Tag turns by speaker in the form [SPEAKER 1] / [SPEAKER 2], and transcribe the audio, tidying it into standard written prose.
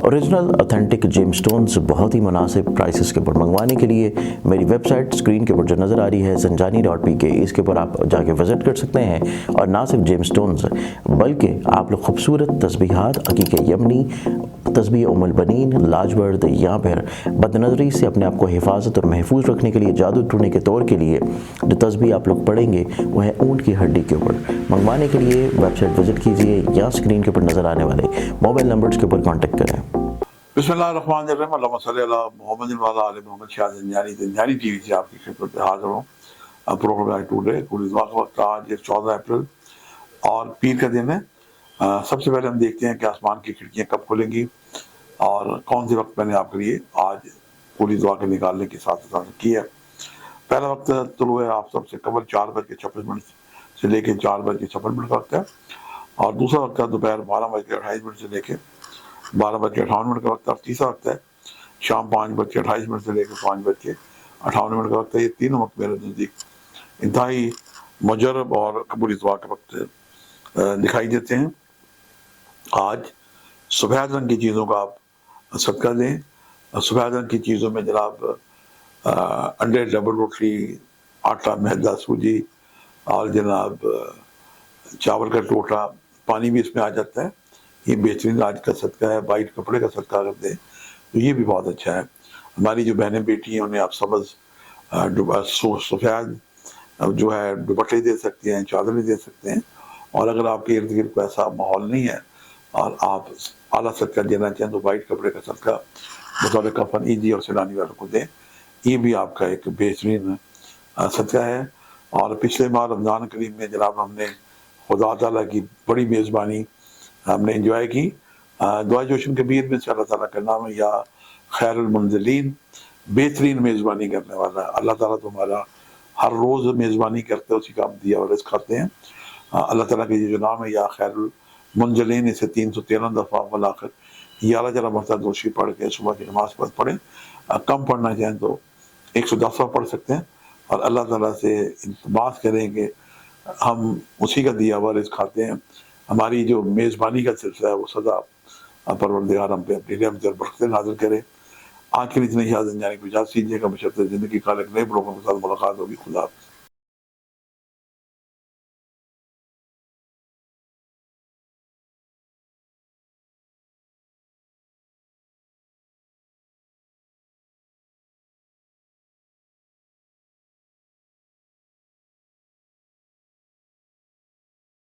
[SPEAKER 1] Original authentic gem stones بہت ہی مناسب prices کے اوپر منگوانے کے لیے میری ویب سائٹ اسکرین کے اوپر جو نظر آ رہی ہے zanjani.pk، اس کے اوپر آپ جا کے وزٹ کر سکتے ہیں، اور نہ صرف جیم سٹونز بلکہ آپ لوگ خوبصورت تسبیحات، عقیق یمنی، تسبیح ام البنین، لاجورد، یا پھر بد نظری سے اپنے آپ کو حفاظت اور محفوظ رکھنے کے لیے، جادو ٹونے کے طور کے لیے جو تسبیح آپ لوگ پڑھیں گے وہ ہے اونٹ کی ہڈی کے اوپر۔ منگوانے کے لیے ویب سائٹ وزٹ کیجئے یا اسکرین کے اوپر نظر آنے والے موبائل نمبرز کے اوپر کانٹیکٹ کریں۔
[SPEAKER 2] بسم اللہ الرحمن الرحیم، اللہم صلی علی محمد وعلی آل محمد۔ شاہ زنجانی ٹی وی سے آپ کی خدمت میں حاضر ہوں۔ پروگرام ٹوڈے پولیس واقع وقت آج 14 اپریل اور پیر کا دن ہے۔ سب سے پہلے ہم دیکھتے ہیں کہ آسمان کی کھڑکیاں کب کھلیں گی اور کون سے وقت میں نے آپ کے لیے آج پولیس دعا کے نکالنے کے ساتھ کی ہے۔ پہلا وقت طلوع آفتاب سے قبل 4:56 سے لے کے 4:56 کا وقت ہے، اور دوسرا وقت ہے دوپہر 12:28 سے لے کے 12:58 کا وقت ہے، اور تیسرا وقت ہے شام 5:28 سے لے کے 5:58 کا وقت ہے۔ یہ تینوں وقت میرے نزدیک انتہائی مجرب اور قبول دعا کے وقت دکھائی دیتے ہیں۔ آج سفید رنگ کی چیزوں کا آپ صدقہ دیں۔ سفید رنگ کی چیزوں میں جناب انڈے، ڈبل روٹی، آٹا، میدا، سوجی، اور جناب چاول کا ٹوٹا، پانی بھی اس میں آ جاتا ہے۔ یہ بہترین آج کا صدقہ ہے۔ وائٹ کپڑے کا صدقہ اگر دیں تو یہ بھی بہت اچھا ہے۔ ہماری جو بہنیں بیٹی ہیں انہیں آپ سبز سفید جو ہے دوپٹے دے سکتے ہیں، چادریں دے سکتے ہیں، اور اگر آپ کے ارد گرد کو ایسا ماحول نہیں ہے اور آپ اعلیٰ صدقہ دینا چاہیں تو وائٹ کپڑے کا صدقہ بطور کفن عیدی اور سیلانی والوں کو دیں۔ یہ بھی آپ کا ایک بہترین صدقہ ہے۔ اور پچھلے ماہ رمضان کریم میں جناب ہم نے خدا تعالیٰ کی بڑی میزبانی ہم نے انجوائے کی۔ دعا جوشن کبیر میں سے اللہ تعالیٰ کا نام ہے یا خیر المنزلین، بہترین میزبانی کرنے والا ہے۔ اللہ تعالیٰ تمہارا ہر روز میزبانی کرتے ہیں، اسی کا ہم دیا اور رزق کھاتے ہیں۔ اللہ تعالیٰ کے یہ جو نام ہے یا خیر المنزلین، اسے 313 دفعہ بالآخر 11 مرتبہ دوشی پڑھ کے صبح کی نماز پر پڑھیں۔ کم پڑھنا چاہیں تو 110 دفعہ پڑھ سکتے ہیں، اور اللہ تعالیٰ سے التماس کریں کہ ہم اسی کا دیا ہوا رزق کھاتے ہیں۔ ہماری جو میزبانی کا سلسلہ ہے وہ سدا پروردگار ہم پہ اپنی رحمت اور برکتیں نازل کرے۔ آج کے لیے اتنے شاہ زنجانی کو اجازت دیجیے گا، بشرط زندگی خالق نئے بلوگوں کے ساتھ ملاقات ہوگی۔ خدا حافظ۔